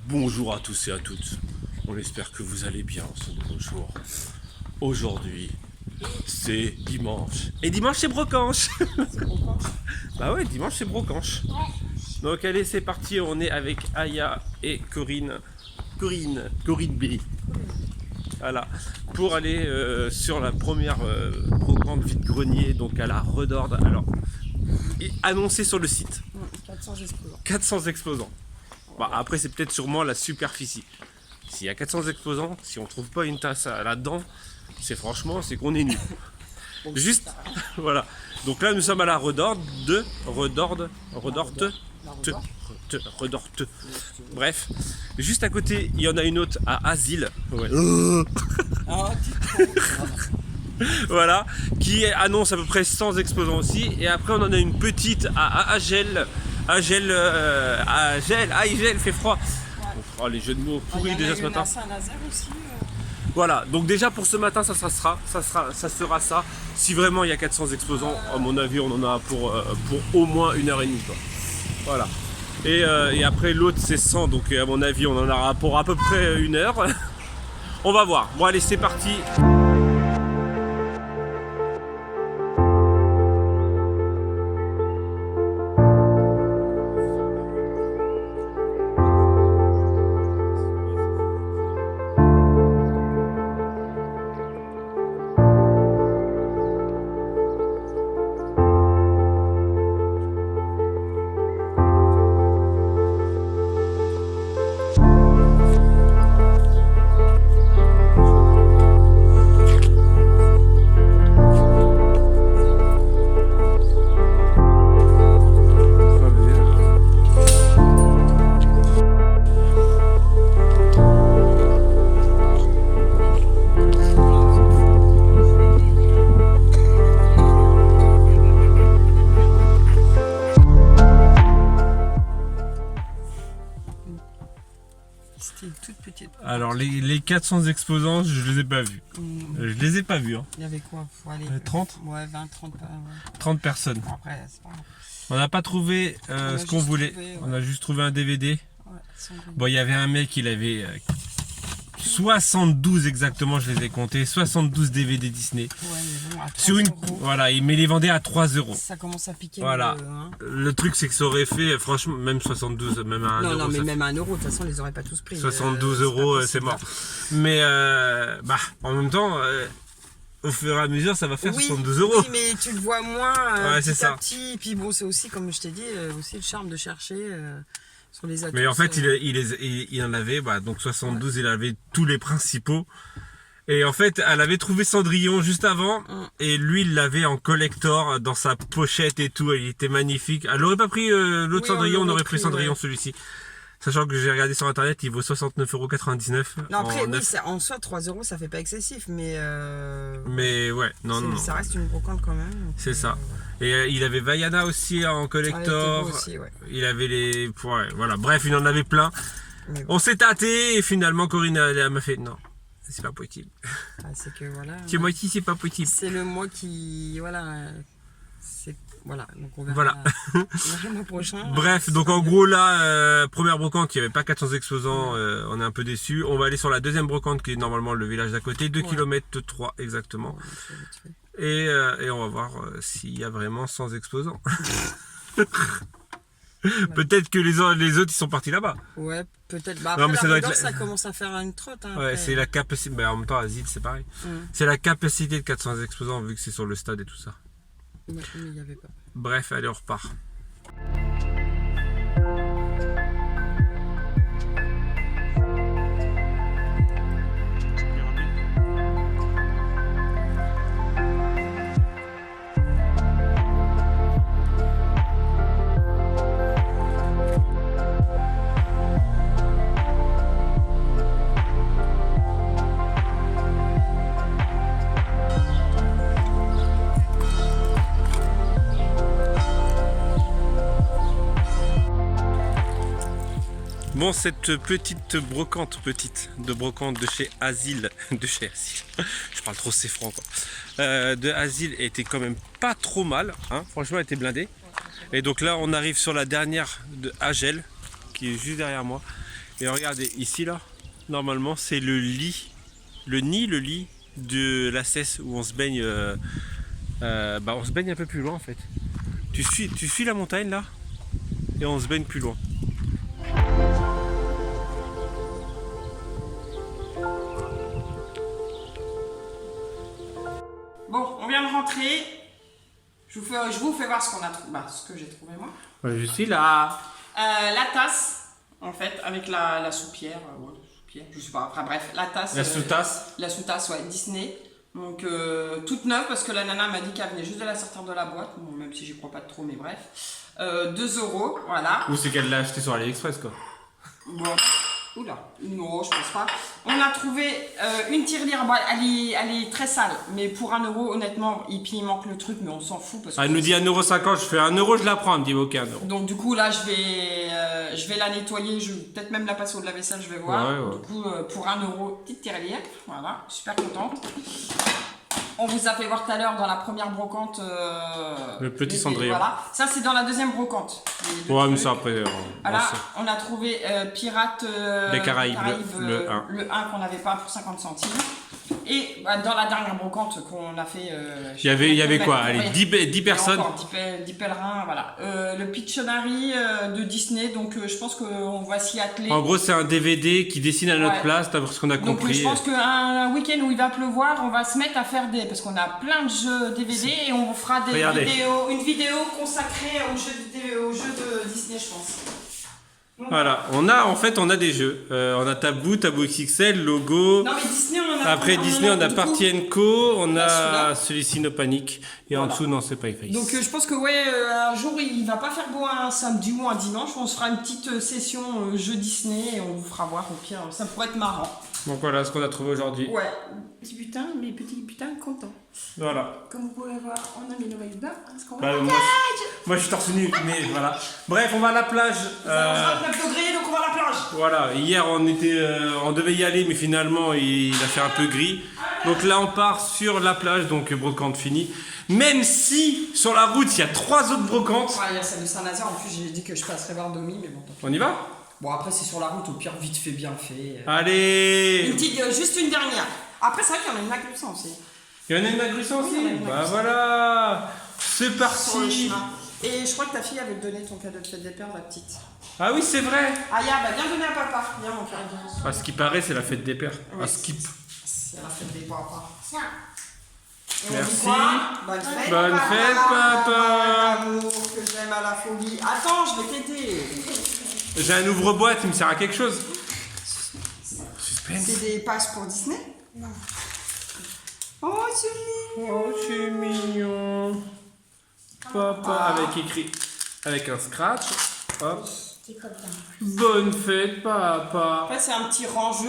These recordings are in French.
Bonjour à tous et à toutes. On espère que vous allez bien ce nouveau jour. Aujourd'hui, c'est dimanche. Et dimanche, c'est Brocanche. Bah ouais, dimanche, c'est Brocanche. Donc allez, c'est parti. On est avec Aya et Corinne B. Voilà. Pour aller sur la première brocante vide-grenier, donc à la Redorde. Alors, annoncé sur le site. 400 exposants. 400 exposants. Bah, après, c'est peut-être sûrement la superficie. S'il y a 400 exposants, si on trouve pas une tasse là-dedans, c'est qu'on est nul. Bon, Juste, voilà. Donc là, nous sommes à la Redorde. Bref, juste à côté, il y en a une autre à Asile. Ouais. Voilà, qui annonce à peu près 100 exposants aussi. Et après, on en a une petite à Agel. Agel, il fait froid. Oh, les jeux de mots pourris déjà ce matin. Aussi, Voilà, donc déjà pour ce matin, ça sera ça. Si vraiment il y a 400 exposants, à mon avis, on en a pour au moins 1h30. Quoi. Voilà. Et après l'autre c'est 100, donc à mon avis on en aura pour à peu près 1 heure. On va voir. Bon allez, c'est parti. C'était une toute petite. Alors les 400 exposants, je les ai pas vus. Je les ai pas vus. Hein. Il y avait quoi? Faut aller, 30 Ouais, 20, 30 pas. Ouais. 30 personnes. Bon, après, c'est pas grave. On n'a pas trouvé ce qu'on voulait. On a juste trouvé un DVD. Ouais, Bon, il y avait un mec, il avait 72 exactement, je les ai comptés, 72 DVD Disney. Ouais, mais bon, à 30 Sur une, euros, voilà, mais il les vendait à 3 euros. ça commence à piquer. Voilà. Hein. Le truc, c'est que ça aurait fait, franchement, même 72, même à 1 Non, euro. non, mais ça même à 1 euro, de toute façon, on les aurait pas tous pris. 72 euros, c'est mort. Mais, en même temps, au fur et à mesure, ça va faire 72 euros. Oui, mais tu le vois moins Ouais, c'est petit à ça. petit. Puis bon, c'est aussi, comme je t'ai dit, aussi le charme de chercher sur les atouts. Mais en fait, il en avait, donc 72, il avait tous les principaux. Et en fait, elle avait trouvé Cendrillon juste avant, et lui, il l'avait en collector dans sa pochette et tout. Il était magnifique. Elle n'aurait pas pris l'autre Cendrillon, on aurait pris Cendrillon celui-ci. Sachant que j'ai regardé sur internet, il vaut 69,99 €. Non, après, oui, en soi, 3 euros, ça fait pas excessif, mais. Mais ouais, non. Ça reste une brocante quand même. C'est ça. Et il avait Vaiana aussi en collector. Aussi, ouais. Il avait les. Ouais, voilà, bref, il en avait plein. Bon. On s'est tâté et finalement, Corinne elle m'a fait non, c'est pas possible. Ah, c'est que voilà. Chez moi ici, c'est pas possible. C'est le mois qui. Voilà. Voilà, donc on verra, Voilà. on verra le mois prochain. Bref, donc en gros là, première brocante, il n'y avait pas 400 exposants, on est un peu déçus. On va aller sur la deuxième brocante qui est normalement le village d'à côté, 2 km 3 exactement. Et on va voir s'il y a vraiment 100 exposants. Peut-être que les autres ils sont partis là-bas. Ouais, peut-être. Bah, Non, après, mais ça doit être ça commence à faire une trotte. Hein, ouais, c'est la capacité. Mais en même temps, Asile, c'est pareil. C'est la capacité de 400 exposants vu que c'est sur le stade et tout ça. Ouais, mais il n'y avait pas. Bref, allez, on repart. Bon, cette petite brocante de chez Asile, je parle trop c'est franc quoi, de Asile était quand même pas trop mal, hein. Franchement elle était blindée. Et donc là on arrive sur la dernière de Agel, qui est juste derrière moi. Et regardez, ici là, normalement c'est le lit de la Cesse où on se baigne. On se baigne un peu plus loin en fait. Tu suis la montagne là et on se baigne plus loin. Bon, on vient de rentrer. Je vous fais voir ce qu'on a trouvé, ce que j'ai trouvé moi. Je suis là. La tasse, en fait, avec la soupière, je sais pas, enfin bref, la tasse. La sous-tasse. La sous-tasse, ouais, Disney. Donc toute neuve parce que la nana m'a dit qu'elle venait juste de la sortir de la boîte, bon, même si j'y crois pas trop, mais bref. 2 €, voilà. Ou c'est qu'elle l'a acheté sur AliExpress quoi. Bon. Oula, 1 €, je pense pas. On a trouvé une tirelire, elle est très sale, mais pour 1 €, honnêtement, il manque le truc, mais on s'en fout. Parce que elle nous dit 1,50 €, je fais 1 €, je la prends, elle me dit ok 1 €. Donc du coup là je vais la nettoyer, je vais peut-être même la passer au lave-vaisselle, je vais voir. Ouais. Du coup pour 1 €, petite tirelire, voilà, super contente. On vous a fait voir tout à l'heure dans la première brocante. Le petit Cendrillon. Voilà. Ça c'est dans la deuxième brocante. Ouais, mais ça après. Voilà, on a trouvé Pirates des Caraïbes, le 1. Le 1 qu'on n'avait pas pour 50 centimes. Et dans la dernière brocante qu'on a fait. Il y avait quoi? Allez, 10 personnes. 10 pèlerins, voilà. Le Pictionary de Disney, donc je pense qu'on va s'y atteler. En gros, c'est un DVD qui dessine à notre place, d'après ce qu'on a compris. Donc je pense qu'un week-end où il va pleuvoir, on va se mettre à faire parce qu'on a plein de jeux DVD et on fera une vidéo consacrée aux jeux de Disney, je pense. Donc, voilà, on a des jeux. On a Tabou XXL, Logo. Non mais Disney, on en a. Après Disney, on a Party & Co, on a celui-ci No Panic. Et en dessous, non, c'est pas Face. Donc je pense que un jour il va pas faire beau un samedi ou un dimanche, on se fera une petite session jeux Disney et on vous fera voir, au pire, ça pourrait être marrant. Donc voilà ce qu'on a trouvé aujourd'hui. Ouais, mes petits putains contents. Voilà. Comme vous pouvez voir, on a mis nos maillots de bain. Moi je suis torse nu, mais voilà. Bref, on va à la plage. Ça va 29 degrés, donc on va à la plage. Voilà, hier on devait y aller, mais finalement il a fait un peu gris. Donc là on part sur la plage, donc brocante finie. Même si sur la route il y a 3 autres brocantes. Ouais, il y a celle de Saint-Nazaire, en plus j'ai dit que je passerais voir Domi, mais bon. On y va? Bon, après c'est sur la route, au pire vite fait, bien fait. Allez! Juste une dernière. Après c'est vrai qu'il y en a une Magrusan aussi. Il y en a une Magrusan aussi? Bah voilà! C'est parti! Et je crois que ta fille avait donné ton cadeau de fête des pères, la petite. Ah oui, c'est vrai! Aya, viens donner à papa. Viens mon père. À ce qui paraît, c'est la fête des pères. Ouais, à Skip. C'est la fête des papas. Merci. Bonne fête, papa. Amour que j'aime à la folie. Attends, je vais t'aider. J'ai un ouvre-boîte, il me sert à quelque chose. Suspense. C'est des passes pour Disney? Non. Oh, c'est mignon. Oh, c'est mignon. Papa, avec un scratch. Hop. Bonne fête, papa. En fait, c'est un petit range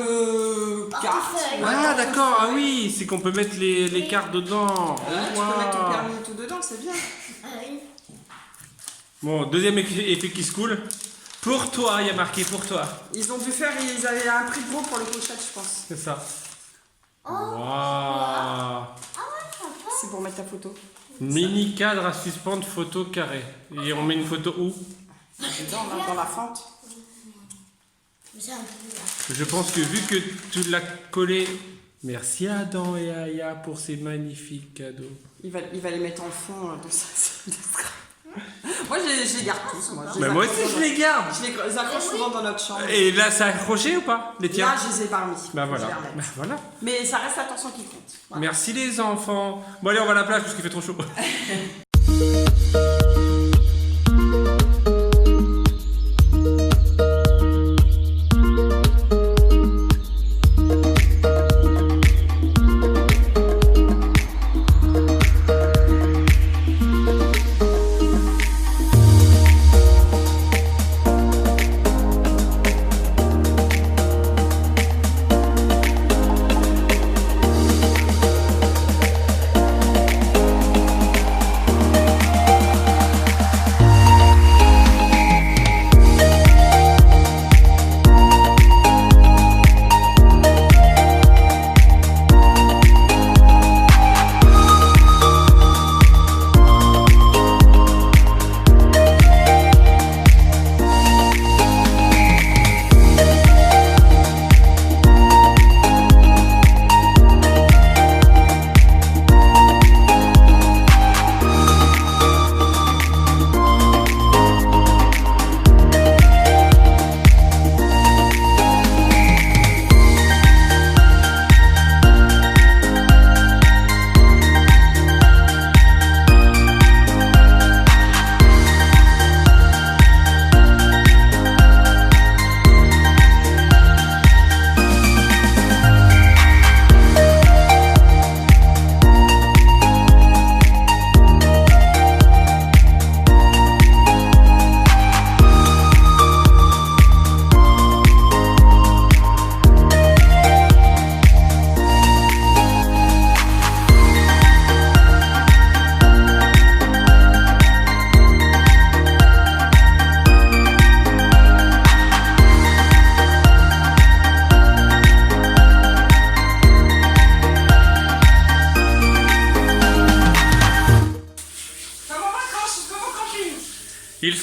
cartes. Ah, d'accord. Ah oui, c'est qu'on peut mettre les cartes dedans. Tu peux mettre ton permis et tout dedans, c'est bien. Bon, deuxième effet qui se coule. Pour toi, il y a marqué pour toi. Ils ont dû faire, ils avaient un prix gros pour les pochettes, je pense. C'est ça. Waouh. C'est pour mettre ta photo. Mini cadre à suspendre photo carré. Et on met une photo où? Dans la fente. Je pense que vu que tu l'as collé, merci à Adam et à Aya pour ces magnifiques cadeaux. Il va les mettre en fond dans sa Moi je les garde tous. Moi aussi je les garde. Je les accroche souvent dans notre chambre. Et là ça a accroché ou pas les tiens? Là je les ai parmi. Bah voilà. Mais ça reste l'attention qui compte. Voilà. Merci les enfants. Bon allez on va à la plage parce qu'il fait trop chaud.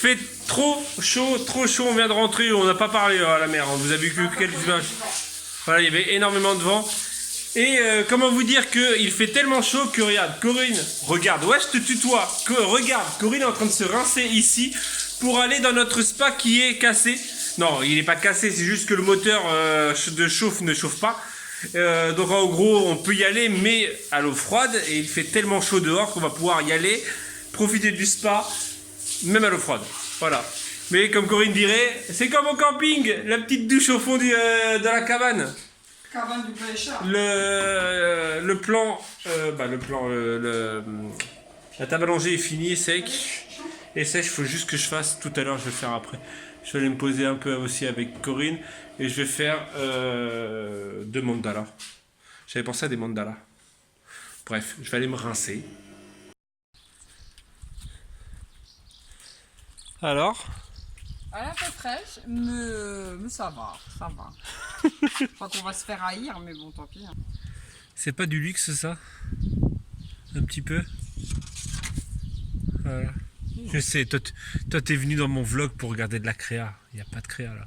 fait trop chaud, on vient de rentrer, on n'a pas parlé à la mer, on vous a vu que quelques images. Voilà, il y avait énormément de vent. Et comment vous dire qu'il fait tellement chaud que regarde, Corinne, regarde, ouais je te tutoie, regarde, Corinne est en train de se rincer ici pour aller dans notre spa qui est cassé. Non, il n'est pas cassé, c'est juste que le moteur de chauffe ne chauffe pas. Donc en gros, on peut y aller, mais à l'eau froide, et il fait tellement chaud dehors qu'on va pouvoir y aller, profiter du spa, même à l'eau froide. Voilà. Mais comme Corinne dirait, c'est comme au camping, la petite douche au fond de la cabane. Cabane du pêcheur. Le plan, la table à langer est finie, sec. Et sèche, il faut juste que je fasse tout à l'heure, je vais le faire après. Je vais aller me poser un peu aussi avec Corinne et je vais faire 2 mandalas. J'avais pensé à des mandalas. Bref, je vais aller me rincer. Alors? Elle est un peu fraîche, mais ça va, ça va. Je crois qu'on va se faire haïr, mais bon, tant pis. Hein. C'est pas du luxe ça? Un petit peu? Voilà. Je sais, toi t'es venu dans mon vlog pour regarder de la créa. Il n'y a pas de créa là.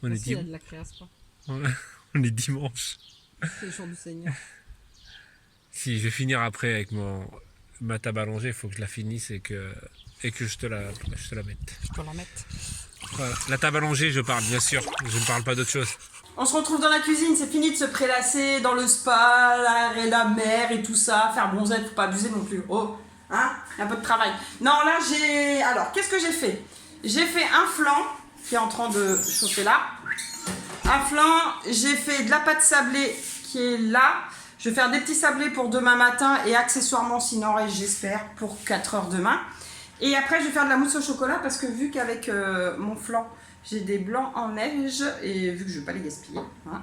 On est il y a de la créa, c'est pas. On est dimanche. C'est le jour du Seigneur. Si, je vais finir après avec ma table allongée, il faut que je la finisse et que je te la mette. Je peux la mettre. Voilà. La table allongée, je parle bien sûr. Je ne parle pas d'autre chose. On se retrouve dans la cuisine, c'est fini de se prélasser dans le spa, la mer et tout ça, faire bronzette, faut pas abuser non plus. Oh, hein, un peu de travail. Non, là j'ai... Alors, qu'est-ce que j'ai fait? J'ai fait un flan qui est en train de chauffer là. Un flan, j'ai fait de la pâte sablée qui est là. Je vais faire des petits sablés pour demain matin et accessoirement, sinon reste, j'espère, pour 4 heures demain. Et après, je vais faire de la mousse au chocolat parce que vu qu'avec mon flan, j'ai des blancs en neige et vu que je ne vais pas les gaspiller, hein,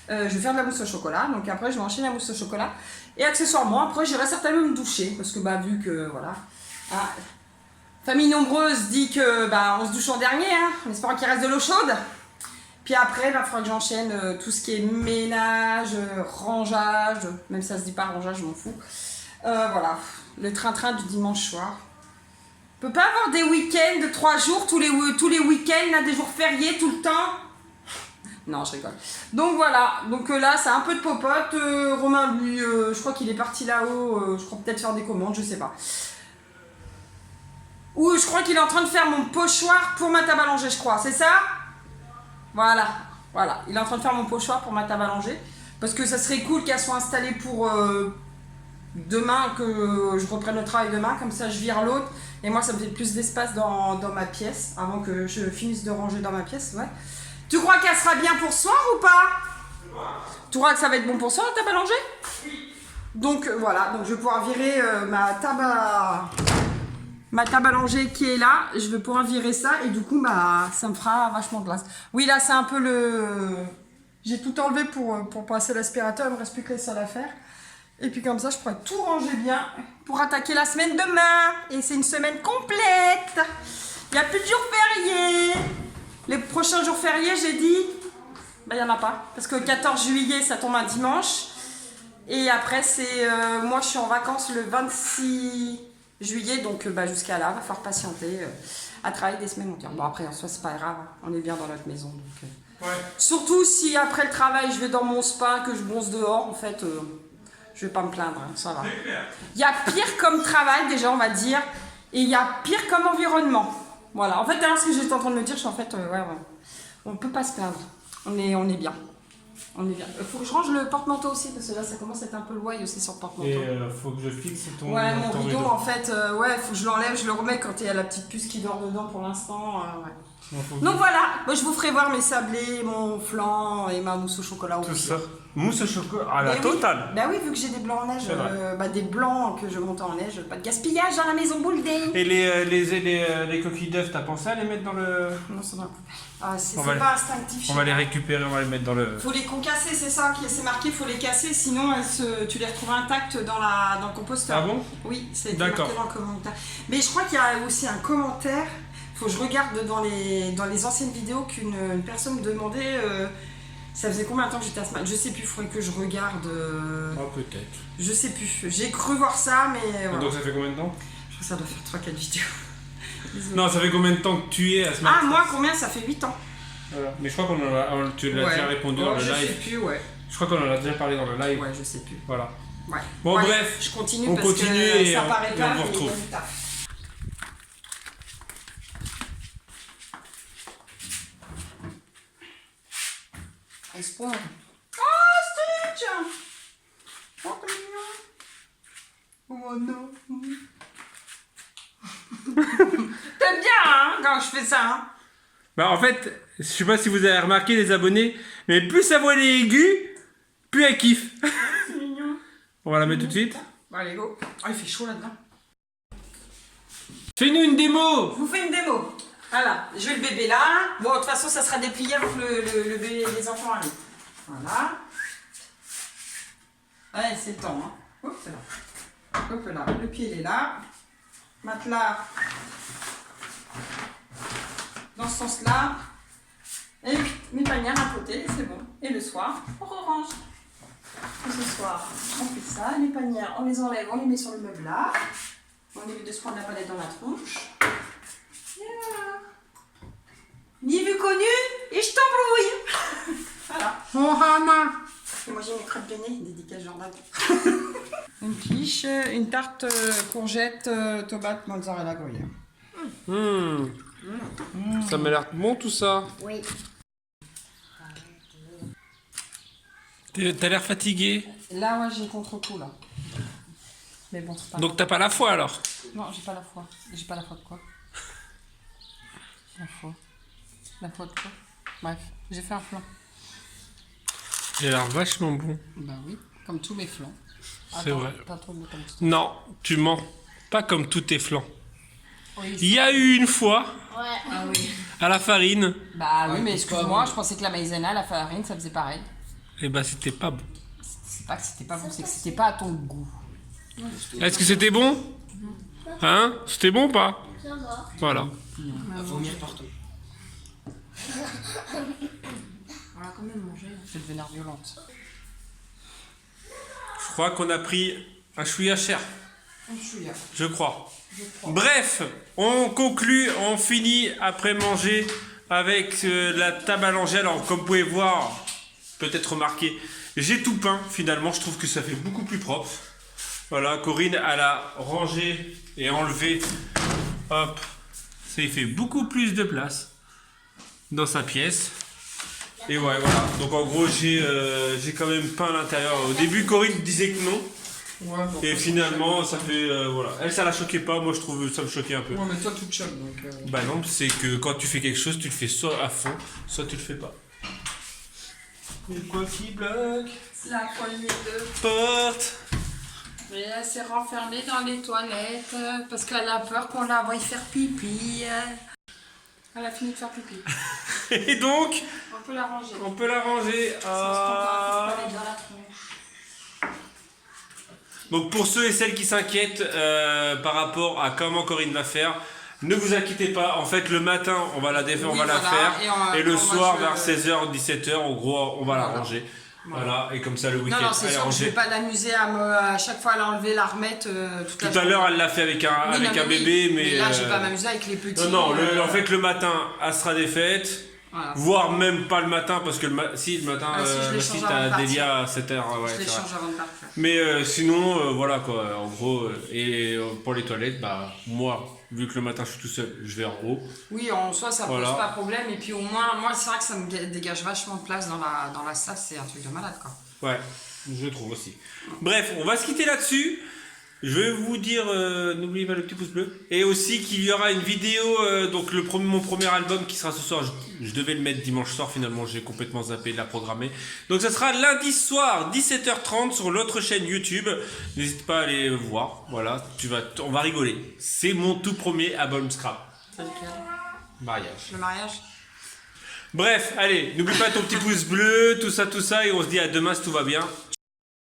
je vais faire de la mousse au chocolat. Donc après, je vais enchaîner la mousse au chocolat. Et accessoirement, après, j'irai certainement me doucher parce que vu que, voilà... Hein, famille nombreuse dit que on se douche en dernier, hein, en espérant qu'il reste de l'eau chaude. Puis après, il faudra que j'enchaîne tout ce qui est ménage, rangeage, même ça se dit pas rangeage, je m'en fous. Voilà, le train-train du dimanche soir. On peut pas avoir des week-ends de 3 jours, tous les week-ends, là, des jours fériés tout le temps. Non, je rigole. Donc voilà, donc là, c'est un peu de popote. Romain, lui, je crois qu'il est parti là-haut, je crois peut-être faire des commandes, je sais pas. Ou je crois qu'il est en train de faire mon pochoir pour ma table à langer, je crois, c'est ça? Voilà, voilà, il est en train de faire mon pochoir pour ma table à langer. Parce que ça serait cool qu'elle soit installée pour demain, que je reprenne le travail demain, comme ça je vire l'autre. Et moi ça me fait plus d'espace dans ma pièce, avant que je finisse de ranger dans ma pièce, ouais. Tu crois qu'elle sera bien pour ce soir ou pas? Tu crois que ça va être bon pour ce soir la table à langer? Oui. Donc voilà, donc je vais pouvoir virer ma table à langer qui est là, je vais pouvoir virer ça et du coup ça me fera vachement de place. Oui là c'est un peu le... J'ai tout enlevé pour passer l'aspirateur, il ne me reste plus que les salles à faire. Et puis comme ça je pourrais tout ranger bien pour attaquer la semaine demain. Et c'est une semaine complète. Il n'y a plus de jours fériés. Les prochains jours fériés j'ai dit, il n'y en a pas. Parce que le 14 juillet ça tombe un dimanche. Et après c'est... moi je suis en vacances le 26... juillet, donc jusqu'à là, va falloir patienter à travailler des semaines entières. Bon après en soi c'est pas grave, hein. On est bien dans notre maison. Donc, ouais. Surtout si après le travail je vais dans mon spa, que je bronze dehors, en fait, je vais pas me plaindre, hein, ça va. Il y a pire comme travail déjà on va dire, et il y a pire comme environnement. Voilà, en fait alors ce que j'étais en train de me dire, je suis en fait, ouais, on peut pas se plaindre, on est bien. On est bien. Faut que je range le porte-manteau aussi parce que là ça commence à être un peu loin aussi sur le porte-manteau. Et faut que je fixe ton Ouais, mon ton rideau en fait, ouais, faut que je l'enlève, je le remets quand il y a la petite puce qui dort dedans pour l'instant. Ouais. Donc voilà, moi je vous ferai voir mes sablés, mon flan et ma mousse au chocolat aussi. Tout ça. Mousse au chocolat à la totale. Oui. Bah oui, vu que j'ai des blancs en neige, des blancs que je monte en neige, pas de gaspillage dans la maison Bouldé. Et les coquilles d'œufs, t'as pensé à les mettre dans le... Non, c'est dans la poubelle. Ah, c'est pas instinctif. On va les récupérer, on va les mettre dans le... Faut les concasser, c'est ça, c'est marqué, faut les casser, sinon tu les retrouves intactes dans le composteur. Ah bon? Oui, c'est marqué dans le commentaire. Mais je crois qu'il y a aussi un commentaire, faut que je regarde dans les anciennes vidéos qu'une personne me demandait... ça faisait combien de temps que j'étais asthmatique? Je sais plus, il faudrait que je regarde. Oh, peut-être. Je sais plus. J'ai cru voir ça, mais. Voilà. Donc ça fait combien de temps? Je crois que ça doit faire 3-4 vidéos. Non, ça fait combien de temps que tu es à ce Ah, moi, combien? Ça fait 8 ans. Voilà. Mais je crois tu l'as déjà répondu dans le live. Je sais plus, ouais. Je crois qu'on en a déjà parlé dans le live. Ouais, je sais plus. Voilà. Ouais. Bon, Ouais, bref. Je continue on parce continue que et ça on, paraît et pas, on vous mais il y a retrouve. du taf. Espoir. Oh, Stitch! Oh, que mignon! Oh non! T'aimes bien, hein, quand je fais ça, hein? Bah en fait, je sais pas si vous avez remarqué les abonnés, mais plus sa voix est aiguë, plus elle kiffe. C'est mignon. On va la mettre tout de suite. Bon, allez, go. Oh, il fait chaud là-dedans. Fais-nous une démo. Je vous fais une démo. Voilà, je vais le bébé là. Bon, de toute façon, ça sera déplié avant que le bébé, les enfants arrivent. Voilà. Ouais, c'est le temps, hein. Hop là. Hop là. Le pied, il est là. Matelas. Dans ce sens-là. Et mes panières à côté, c'est bon. Et le soir, on range. Et ce soir, on fait ça. Les panières, on les enlève, on les met sur le meuble là. On évite de se prendre la palette dans la tronche. Et voilà. Ni vu connu, et je t'embrouille. Voilà. Oh Hana. Et moi j'ai mes crêpes de nez, dédicace Jordan. Une quiche, une tarte courgette, tomate, mozzarella gruyère. Ça m'a l'air bon tout ça. Oui. T'as l'air fatigué. Là, ouais, j'ai contre-coup là. Mais bon, c'est pas Donc t'as pas la foi alors. Non, j'ai pas la foi. J'ai pas la foi de quoi? La foi. La foi de quoi? Bref, j'ai fait un flan. Il a l'air vachement bon. Bah oui, comme tous mes flans. C'est vrai. Pas trop de temps. Non, tu mens. Pas comme tous tes flancs. Oui, Il y a eu une fois, Ouais. ah oui. à la farine, Bah oui, mais excuse-moi, je pensais que la maïzena, la farine, ça faisait pareil. et bah c'était pas bon. C'est pas que c'était pas bon, c'est que c'était pas à ton goût. Est-ce que c'était bon? Hein? C'était bon ou pas? Ça va. Voilà. Vomir partout. On a quand même mangé. Je vais devenir violente. Je crois qu'on a pris un chouïa cher. Je crois. Bref, on conclut, on finit après manger avec la table à langer. Alors, comme vous pouvez voir, peut-être remarqué, j'ai tout peint finalement. Je trouve que ça fait beaucoup plus propre. Voilà, Corinne, elle a rangé et enlevé. Hop, ça y fait beaucoup plus de place dans sa pièce. Et ouais, voilà. Donc en gros, j'ai quand même peint l'intérieur. Au début, Corinne disait que non. Ouais, bon, Et finalement, ça fait. Voilà. Elle, ça la choquait pas. Moi, je trouve ça me choquait un peu. Ouais, mais toi, tu te choques donc. Bah non, c'est que quand tu fais quelque chose, tu le fais soit à fond, soit tu le fais pas. Et quoi qui bloque? La poignée de... Porte. Mais elle s'est renfermée dans les toilettes parce qu'elle a peur qu'on la voie faire pipi. Elle a fini de faire pipi. Et donc, On peut la ranger. on peut la ranger. Ah. Dans la tronche. Donc pour ceux et celles qui s'inquiètent par rapport à comment Corinne va faire, ne vous inquiétez pas. En fait, le matin, on va la défaire, Oui, on va la voilà. faire. Et le moi, soir, je- vers 16h, 17h, en gros, on va la Voilà. ranger. Voilà. Et comme ça, le Non, week-end, non, c'est elle est sûr que je vais rangée. pas l'amuser à chaque fois à l'enlever, la remettre toute la Tout à journée. l'heure, elle l'a fait avec un, Oui, avec non, un mais oui. bébé, mais. là, je vais pas m'amuser avec les petits. Non, en fait, le matin, elle sera défaite. Voilà. Voire même pas le matin, parce que le matin, Ah, si, je les change avant de t'as partir. Delia à 7h. Ouais, Je les c'est vrai. change avant de partir. Mais sinon, voilà quoi, en gros. Et pour les toilettes, bah, moi, vu que le matin je suis tout seul, je vais en haut. Oui, en soi, ça Voilà. pose pas problème. Et puis au moins, moi, c'est vrai que ça me dégage vachement de place dans la salle. C'est un truc de malade, quoi. Ouais, je trouve aussi. Bref, on va se quitter là-dessus. Je vais vous dire, n'oubliez pas le petit pouce bleu. Et aussi qu'il y aura une vidéo, donc mon premier album qui sera ce soir. Je devais le mettre dimanche soir, finalement j'ai complètement zappé de la programmer. Donc ça sera lundi soir, 17h30 sur l'autre chaîne YouTube. N'hésite pas à aller voir, voilà, on va rigoler. C'est mon tout premier album Scrap. C'est lequel? Mariage. Le mariage? Bref, allez, n'oublie pas ton petit pouce bleu, tout ça, et on se dit à demain si tout va bien.